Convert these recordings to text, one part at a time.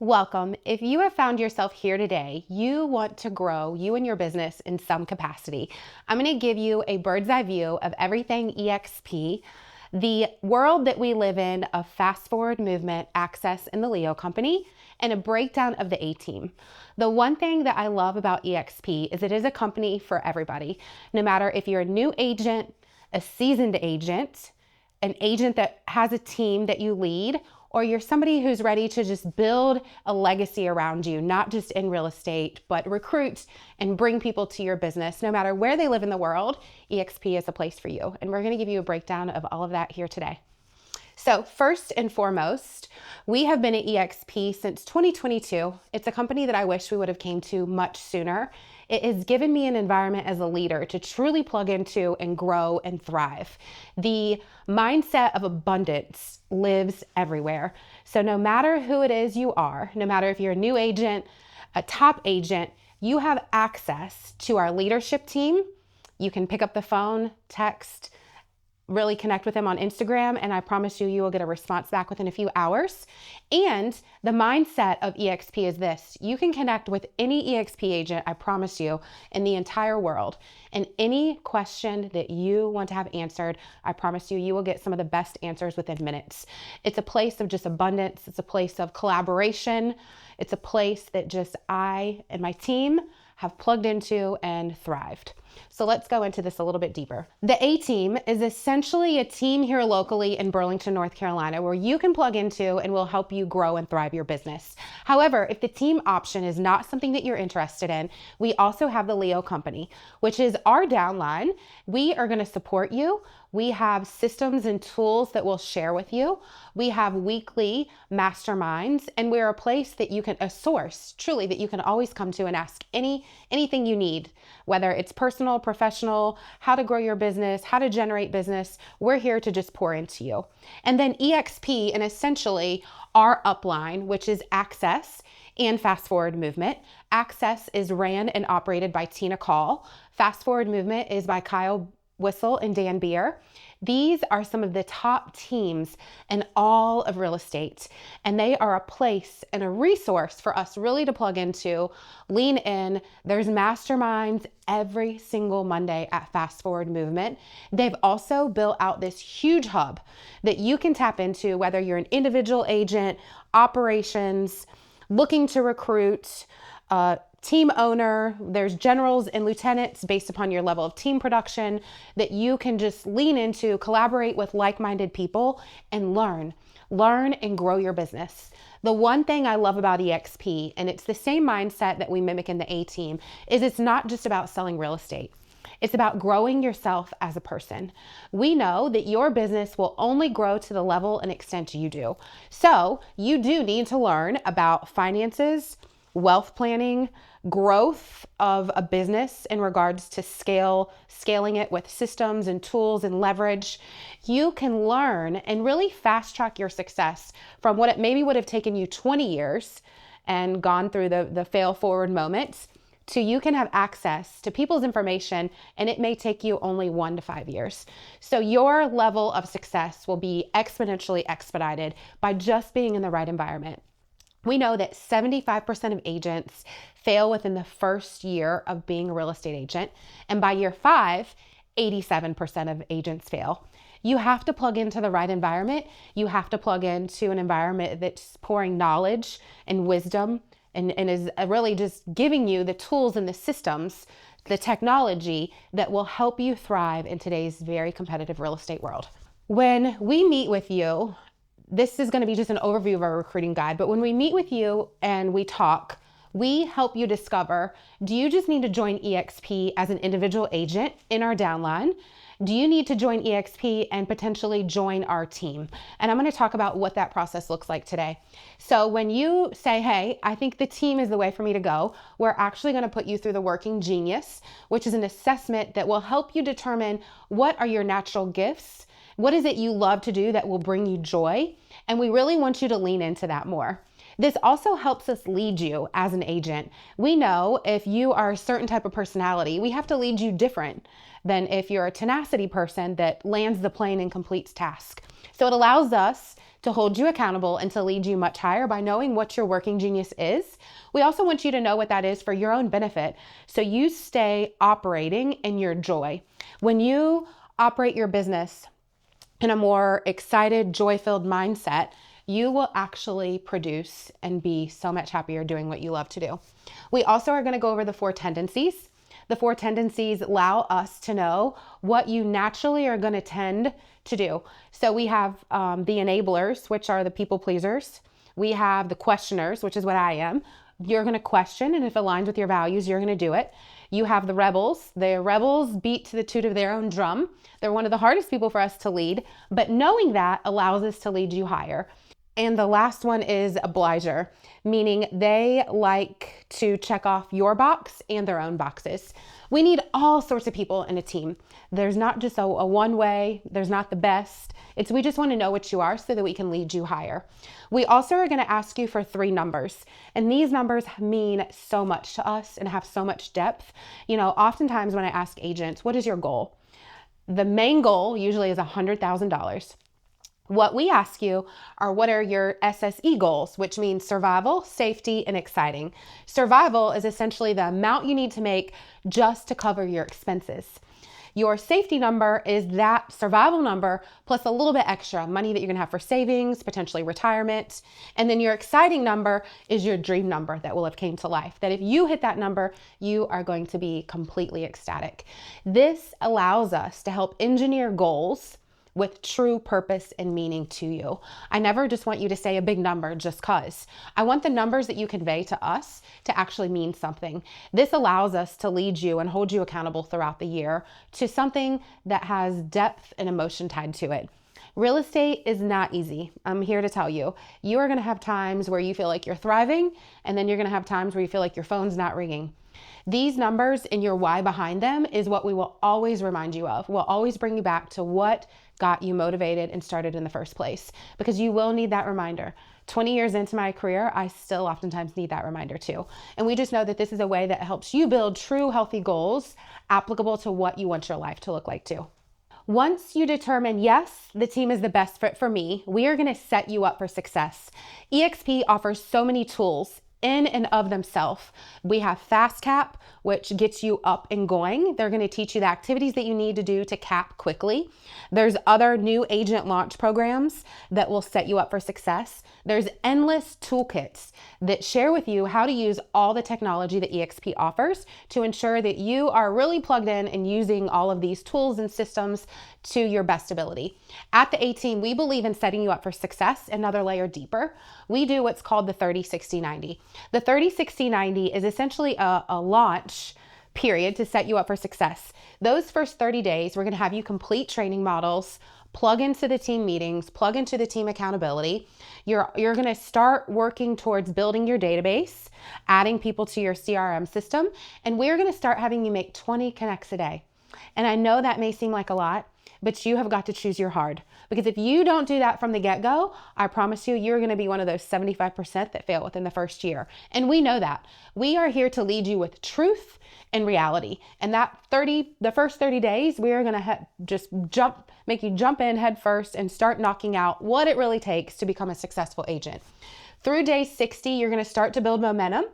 Welcome. If you have found yourself here today, you want to grow you and your business in some capacity. I'm going to give you a bird's eye view of everything eXp, the world that we live in of fast forward movement, access, and the Leo company, and a breakdown of the A-Team. The one thing that I love about eXp is it is a company for everybody. No matter if you're a new agent, a seasoned agent, an agent that has a team that you lead, or you're somebody who's ready to just build a legacy around you, not just in real estate, but recruit and bring people to your business. No matter where they live in the world, eXp is a place for you. And we're going to give you a breakdown of all of that here today. So first and foremost, we have been at eXp since 2022. It's a company that I wish we would have came to much sooner. It has given me an environment as a leader to truly plug into and grow and thrive. The mindset of abundance lives everywhere. So no matter who it is you are, no matter if you're a new agent, a top agent, you have access to our leadership team. You can pick up the phone, text, really connect with them on Instagram, and I promise you, you will get a response back within a few hours. And the mindset of eXp is this: you can connect with any eXp agent, I promise you, in the entire world. And any question that you want to have answered, I promise you, you will get some of the best answers within minutes. It's a place of just abundance. It's a place of collaboration. It's a place that just I and my team have plugged into and thrived. So let's go into this a little bit deeper. The A-Team is essentially a team here locally in Burlington, North Carolina, where you can plug into and will help you grow and thrive your business. However, if the team option is not something that you're interested in, we also have the Leo company, which is our downline. We are going to support you. We have systems and tools that we'll share with you. We have weekly masterminds, and we're a place that you can, a source truly that you can always come to and ask anything you need, whether it's personal, professional, how to grow your business, how to generate business. We're here to just pour into you. And then eXp and essentially our upline, which is access and fast forward movement. Access is ran and operated by Tina Caul. Fast forward movement is by Whissel and Dan Beer. These are some of the top teams in all of real estate, and they are a place and a resource for us really to plug into, lean in. There's masterminds every single Monday at Fast Forward Movement. They've also built out this huge hub that you can tap into, whether you're an individual agent, operations, looking to recruit, team owner. There's generals and lieutenants based upon your level of team production that you can just lean into, collaborate with like-minded people, and learn and grow your business. The one thing I love about eXp, and it's the same mindset that we mimic in the A-Team, is it's not just about selling real estate. It's about growing yourself as a person. We know that your business will only grow to the level and extent you do. So you do need to learn about finances, wealth planning, growth of a business in regards to scaling it with systems and tools and leverage. You can learn and really fast track your success from what it maybe would have taken you 20 years and gone through the fail forward moments to you can have access to people's information, and it may take you only 1 to 5 years. So your level of success will be exponentially expedited by just being in the right environment. We know that 75% of agents fail within the first year of being a real estate agent. And by year 5, 87% of agents fail. You have to plug into the right environment. You have to plug into an environment that's pouring knowledge and wisdom and is really just giving you the tools and the systems, the technology that will help you thrive in today's very competitive real estate world. When we meet with you, this is going to be just an overview of our recruiting guide, but when we meet with you and we talk, we help you discover, do you just need to join eXp as an individual agent in our downline? Do you need to join eXp and potentially join our team? And I'm going to talk about what that process looks like today. So when you say, hey, I think the team is the way for me to go, we're actually going to put you through the Working Genius, which is an assessment that will help you determine what are your natural gifts. What is it you love to do that will bring you joy? And we really want you to lean into that more. This also helps us lead you as an agent. We know if you are a certain type of personality, we have to lead you different than if you're a tenacity person that lands the plane and completes task. So it allows us to hold you accountable and to lead you much higher by knowing what your working genius is. We also want you to know what that is for your own benefit, so you stay operating in your joy. When you operate your business in a more excited, joy-filled mindset, you will actually produce and be so much happier doing what you love to do. We also are going to go over the 4 tendencies. The 4 tendencies allow us to know what you naturally are going to tend to do. So we have the enablers, which are the people pleasers. We have the questioners, which is what I am. You're going to question, and if it aligns with your values, you're going to do it. You have the rebels. The rebels beat to the toot of their own drum. They're one of the hardest people for us to lead, but knowing that allows us to lead you higher. And the last one is obliger, meaning they like to check off your box and their own boxes. We need all sorts of people in a team. There's not just a one way, there's not the best. We just want to know what you are so that we can lead you higher. We also are going to ask you for 3 numbers, and these numbers mean so much to us and have so much depth. Oftentimes when I ask agents, what is your goal? The main goal usually is $100,000. What we ask you are, what are your SSE goals, which means survival, safety, and exciting. Survival is essentially the amount you need to make just to cover your expenses. Your safety number is that survival number plus a little bit extra money that you're gonna have for savings, potentially retirement. And then your exciting number is your dream number that will have came to life. That if you hit that number, you are going to be completely ecstatic. This allows us to help engineer goals with true purpose and meaning to you. I never just want you to say a big number just cause. I want the numbers that you convey to us to actually mean something. This allows us to lead you and hold you accountable throughout the year to something that has depth and emotion tied to it. Real estate is not easy. I'm here to tell you. You are gonna have times where you feel like you're thriving, and then you're gonna have times where you feel like your phone's not ringing. These numbers and your why behind them is what we will always remind you of. We'll always bring you back to what got you motivated and started in the first place, because you will need that reminder. 20 years into my career, I still oftentimes need that reminder too. And we just know that this is a way that helps you build true healthy goals applicable to what you want your life to look like too. Once you determine, yes, the team is the best fit for me, we are gonna set you up for success. eXp offers so many tools in and of themselves. We have Fast Cap, which gets you up and going. They're going to teach you the activities that you need to do to cap quickly. There's other new agent launch programs that will set you up for success. There's endless toolkits that share with you how to use all the technology that eXp offers to ensure that you are really plugged in and using all of these tools and systems to your best ability. At TheATeam, we believe in setting you up for success another layer deeper. We do what's called the 30-60-90. The 30-60-90 is essentially a launch period to set you up for success. Those first 30 days, we're going to have you complete training models, plug into the team meetings, plug into the team accountability. You're going to start working towards building your database, adding people to your CRM system, and we're going to start having you make 20 connects a day. And I know that may seem like a lot, but you have got to choose your hard. Because if you don't do that from the get-go, I promise you, you're going to be one of those 75% that fail within the first year. And we know that. We are here to lead you with truth and reality. And the first 30 days, we are going to make you jump in head first and start knocking out what it really takes to become a successful agent. Through day 60, you're going to start to build momentum.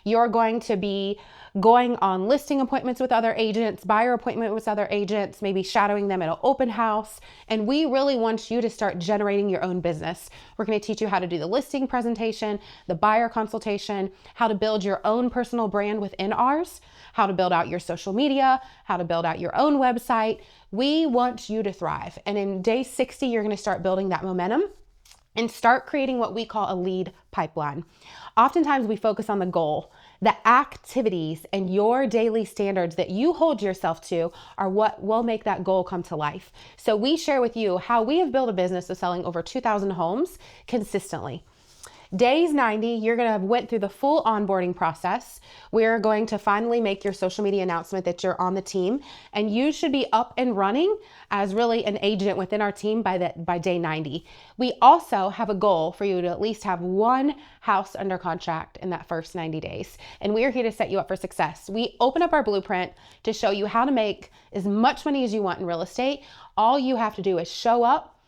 You're going to be going on listing appointments with other agents, buyer appointment with other agents, maybe shadowing them at an open house. And we really want you to start generating your own business. We're going to teach you how to do the listing presentation, the buyer consultation, how to build your own personal brand within ours, how to build out your social media, how to build out your own website. We want you to thrive. And in day 60, you're going to start building that momentum and start creating what we call a lead pipeline. Oftentimes we focus on the goal. The activities and your daily standards that you hold yourself to are what will make that goal come to life. So we share with you how we have built a business of selling over 2,000 homes consistently. Days 90, you're going to have went through the full onboarding process. We're going to finally make your social media announcement that you're on the team, and you should be up and running as really an agent within our team by day 90. We also have a goal for you to at least have one house under contract in that first 90 days. And we are here to set you up for success. We open up our blueprint to show you how to make as much money as you want in real estate. All you have to do is show up,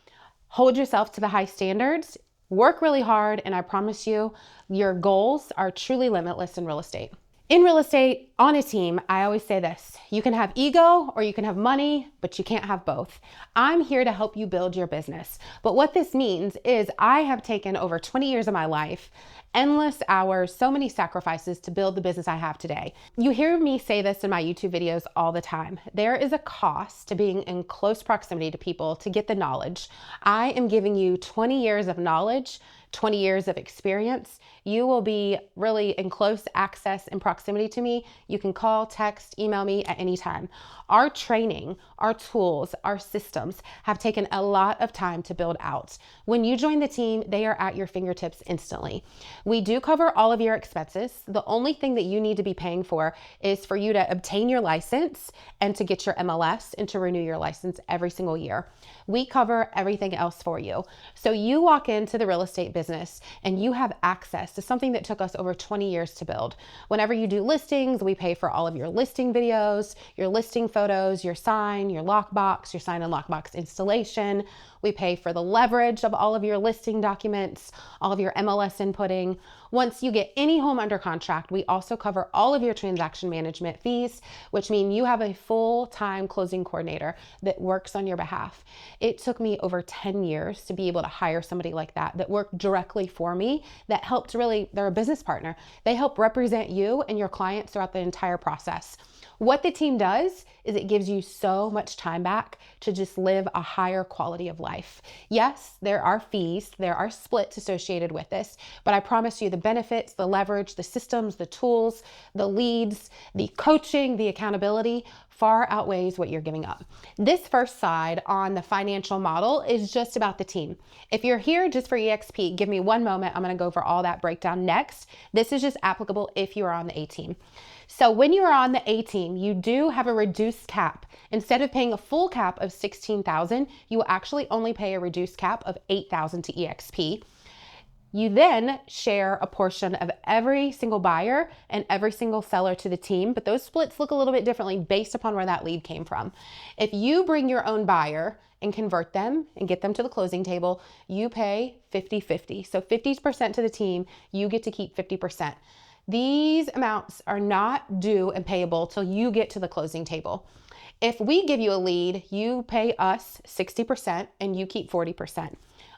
hold yourself to the high standards, Work really hard, and I promise you, your goals are truly limitless in real estate. In real estate, on a team, I always say this: you can have ego or you can have money, but you can't have both. I'm here to help you build your business. But what this means is I have taken over 20 years of my life, endless hours, so many sacrifices to build the business I have today. You hear me say this in my YouTube videos all the time. There is a cost to being in close proximity to people to get the knowledge. I am giving you 20 years of knowledge, 20 years of experience. You will be really in close access and proximity to me. You can call, text, email me at any time. Our training, our tools, our systems have taken a lot of time to build out. When you join the team, they are at your fingertips instantly. We do cover all of your expenses. The only thing that you need to be paying for is for you to obtain your license and to get your MLS and to renew your license every single year. We cover everything else for you. So you walk into the real estate business and you have access to something that took us over 20 years to build. Whenever you do listings, we pay for all of your listing videos, your listing photos, your sign, your lockbox, your sign and lockbox installation. We pay for the leverage of all of your listing documents, all of your MLS inputting. Once you get any home under contract, we also cover all of your transaction management fees, which mean you have a full-time closing coordinator that works on your behalf. It took me over 10 years to be able to hire somebody like that worked directly for me, that helped really, they're a business partner. They help represent you and your clients throughout the entire process. What the team does is it gives you so much time back to just live a higher quality of life. Yes, there are fees, there are splits associated with this, but I promise you the benefits, the leverage, the systems, the tools, the leads, the coaching, the accountability far outweighs what you're giving up. This first side on the financial model is just about the team. If you're here just for eXp, give me one moment. I'm going to go over all that breakdown next. This is just applicable if you are on the A-team. So when you are on the A-team, you do have a reduced cap. Instead of paying a full cap of $16,000, you will actually only pay a reduced cap of $8,000 to eXp. You then share a portion of every single buyer and every single seller to the team, but those splits look a little bit differently based upon where that lead came from. If you bring your own buyer and convert them and get them to the closing table, you pay 50-50. So 50% to the team, you get to keep 50%. These amounts are not due and payable till you get to the closing table. If we give you a lead, you pay us 60% and you keep 40%.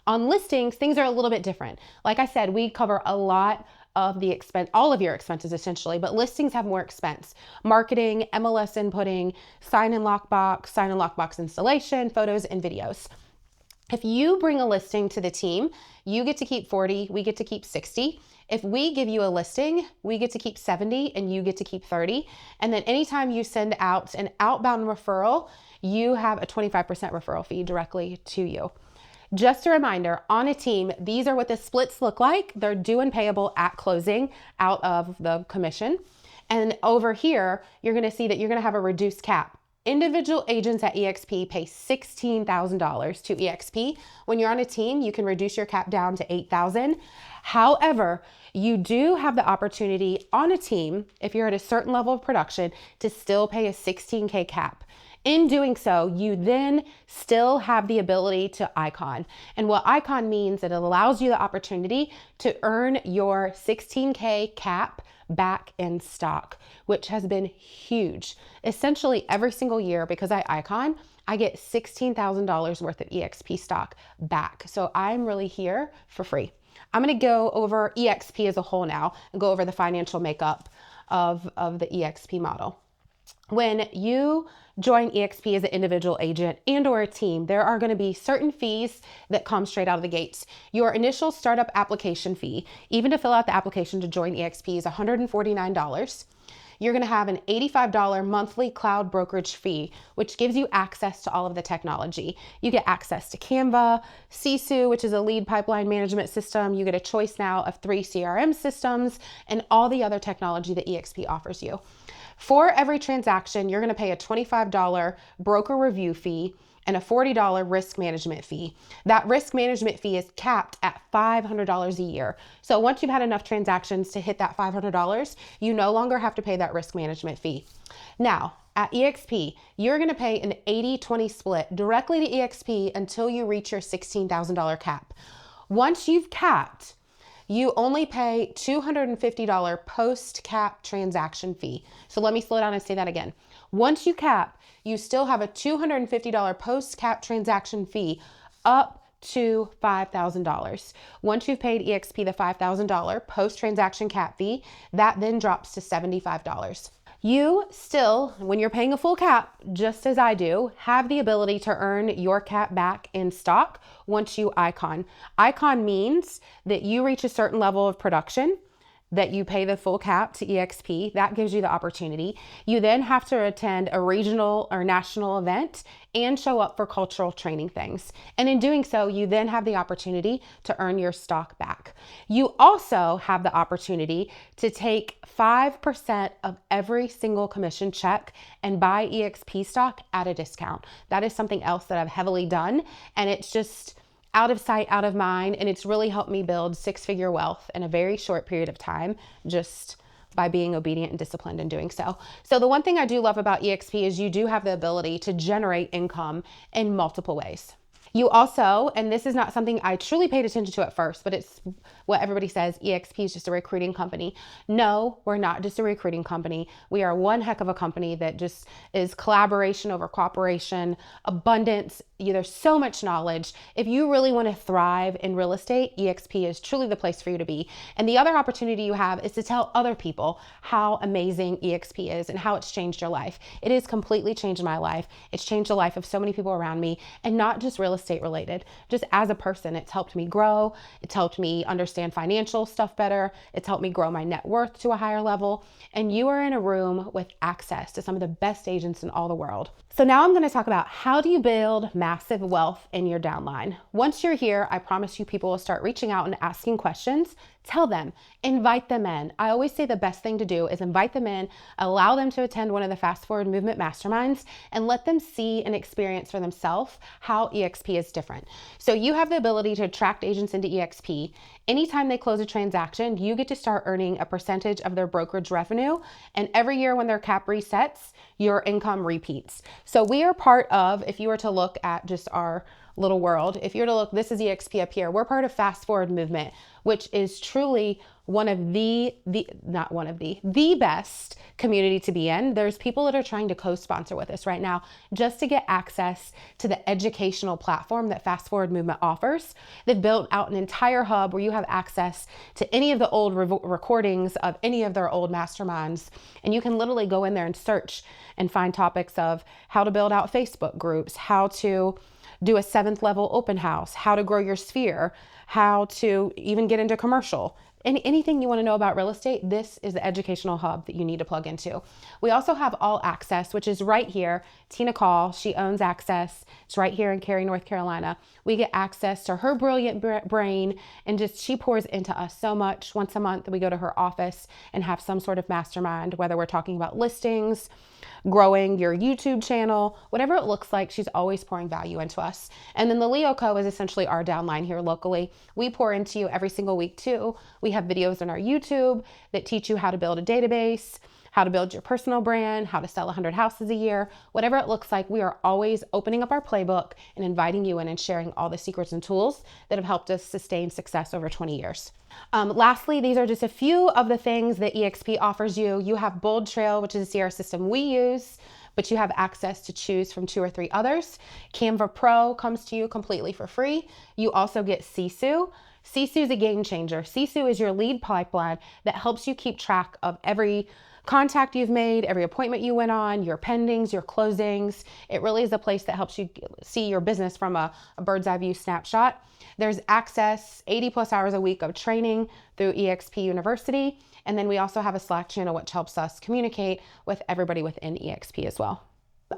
On listings, things are a little bit different. Like I said, we cover a lot of the expense, all of your expenses essentially, but listings have more expense. Marketing, MLS inputting, sign and lockbox installation, photos and videos. If you bring a listing to the team, you get to keep 40, we get to keep 60. If we give you a listing, we get to keep 70 and you get to keep 30. And then anytime you send out an outbound referral, you have a 25% referral fee directly to you. Just a reminder, on a team, these are what the splits look like. They're due and payable at closing out of the commission. And over here, you're gonna see that you're gonna have a reduced cap. Individual agents at eXp pay $16,000 to eXp. When you're on a team, you can reduce your cap down to $8,000. However, you do have the opportunity on a team, if you're at a certain level of production, to still pay a $16K cap. In doing so, you then still have the ability to icon. And what icon means, it allows you the opportunity to earn your $16K cap back in stock, which has been huge. Essentially every single year, because I icon, I get $16,000 worth of eXp stock back. So I'm really here for free. I'm gonna go over eXp as a whole now and go over the financial makeup of the eXp model. When you join eXp as an individual agent and or a team, there are going to be certain fees that come straight out of the gates. Your initial startup application fee, even to fill out the application to join eXp, is $149. You're going to have an $85 monthly cloud brokerage fee, which gives you access to all of the technology. You get access to Canva, Sisu, which is a lead pipeline management system. You get a choice now of 3 CRM systems and all the other technology that eXp offers you. For every transaction, you're going to pay a $25 broker review fee and a $40 risk management fee. That risk management fee is capped at $500 a year. So once you've had enough transactions to hit that $500, you no longer have to pay that risk management fee. Now, at eXp, you're going to pay an 80-20 split directly to eXp until you reach your $16,000 cap. Once you've capped, you only pay $250 post-cap transaction fee. So let me slow down and say that again. Once you cap, you still have a $250 post-cap transaction fee up to $5,000. Once you've paid eXp the $5,000 post-transaction cap fee, that then drops to $75. You still, when you're paying a full cap, just as I do, have the ability to earn your cap back in stock once you icon. Icon means that you reach a certain level of production, that you pay the full cap to eXp. That gives you the opportunity. You then have to attend a regional or national event and show up for cultural training things. And in doing so, you then have the opportunity to earn your stock back. You also have the opportunity to take 5% of every single commission check and buy eXp stock at a discount. That is something else that I've heavily done, and it's just out of sight, out of mind, and it's really helped me build six-figure wealth in a very short period of time, just by being obedient and disciplined in doing so. So the one thing I do love about eXp is you do have the ability to generate income in multiple ways. You also, and this is not something I truly paid attention to at first, but it's what everybody says, eXp is just a recruiting company. No, we're not just a recruiting company. We are one heck of a company that just is collaboration over cooperation, abundance. There's so much knowledge. If you really want to thrive in real estate, eXp is truly the place for you to be. And the other opportunity you have is to tell other people how amazing eXp is and how it's changed your life. It has completely changed my life. It's changed the life of so many people around me, and not just real estate related. Just as a person, it's helped me grow. It's helped me understand financial stuff better. It's helped me grow my net worth to a higher level. And you are in a room with access to some of the best agents in all the world. So now I'm going to talk about how do you build massive wealth in your downline. Once you're here, I promise you people will start reaching out and asking questions. Tell them, invite them in. I always say the best thing to do is invite them in, allow them to attend one of the Fast Forward Movement masterminds, and let them see and experience for themselves how eXp is different. So you have the ability to attract agents into eXp. Anytime they close a transaction, you get to start earning a percentage of their brokerage revenue. And every year when their cap resets, your income repeats. So we are part of, if you were to look at just our little world, if you were to look, this is eXp up here. We're part of Fast Forward Movement, which is truly one of the best community to be in. There's people that are trying to co-sponsor with us right now just to get access to the educational platform that Fast Forward Movement offers. They've built out an entire hub where you have access to any of the old recordings of any of their old masterminds. And you can literally go in there and search and find topics of how to build out Facebook groups, how to do a 7th level open house, how to grow your sphere, how to even get into commercial. Anything you want to know about real estate, this is the educational hub that you need to plug into. We also have All Access, which is right here. Tina Caul, she owns Access. It's right here in Cary, North Carolina. We get access to her brilliant brain, and just she pours into us so much. Once a month, we go to her office and have some sort of mastermind, whether we're talking about listings, growing your YouTube channel, whatever it looks like, she's always pouring value into us. And then the Leo Co is essentially our downline here locally. We pour into you every single week too. We have videos on our YouTube that teach you how to build a database, how to build your personal brand, how to sell 100 houses a year, whatever it looks like. We are always opening up our playbook and inviting you in and sharing all the secrets and tools that have helped us sustain success over 20 years. Lastly, these are just a few of the things that eXp offers you. You have Bold Trail, which is the CRM system we use, but you have access to choose from 2 or 3 others. Canva Pro comes to you completely for free. You also get Sisu. Sisu is a game changer. Sisu is your lead pipeline that helps you keep track of every contact you've made, every appointment you went on, your pendings, your closings. It really is a place that helps you see your business from a bird's eye view snapshot. There's access, 80 plus hours a week of training through eXp University. And then we also have a Slack channel, which helps us communicate with everybody within eXp as well.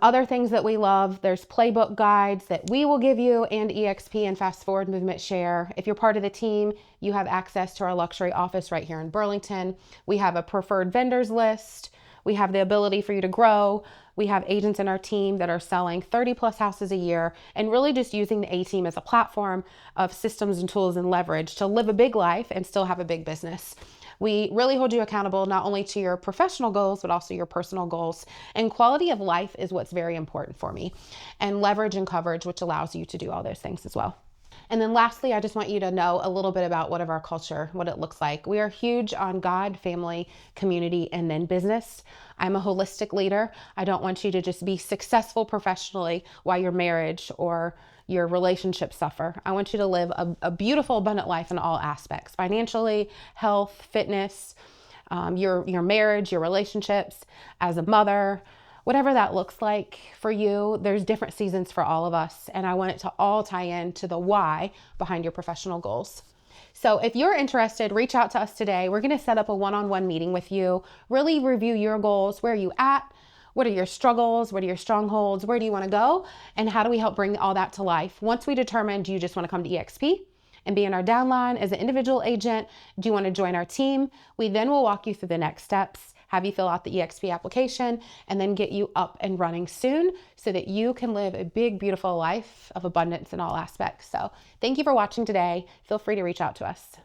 Other things that we love, there's playbook guides that we will give you and eXp and Fast Forward Movement share. If you're part of the team, you have access to our luxury office right here in Burlington. We have a preferred vendors list. We have the ability for you to grow. We have agents in our team that are selling 30 plus houses a year and really just using the A-Team as a platform of systems and tools and leverage to live a big life and still have a big business. We really hold you accountable not only to your professional goals, but also your personal goals. And quality of life is what's very important for me. And leverage and coverage, which allows you to do all those things as well. And then lastly, I just want you to know a little bit about what of our culture, what it looks like. We are huge on God, family, community, and then business. I'm a holistic leader. I don't want you to just be successful professionally while your marriage or your relationships suffer. I want you to live a beautiful, abundant life in all aspects, financially, health, fitness, your marriage, your relationships, as a mother, whatever that looks like for you. There's different seasons for all of us, and I want it to all tie in to the why behind your professional goals. So if you're interested, reach out to us today. We're going to set up a one-on-one meeting with you, really review your goals. Where are you at? What are your struggles? What are your strongholds? Where do you want to go? And how do we help bring all that to life? Once we determine, do you just want to come to eXp and be in our downline as an individual agent? Do you want to join our team? We then will walk you through the next steps, have you fill out the eXp application, and then get you up and running soon so that you can live a big, beautiful life of abundance in all aspects. So thank you for watching today. Feel free to reach out to us.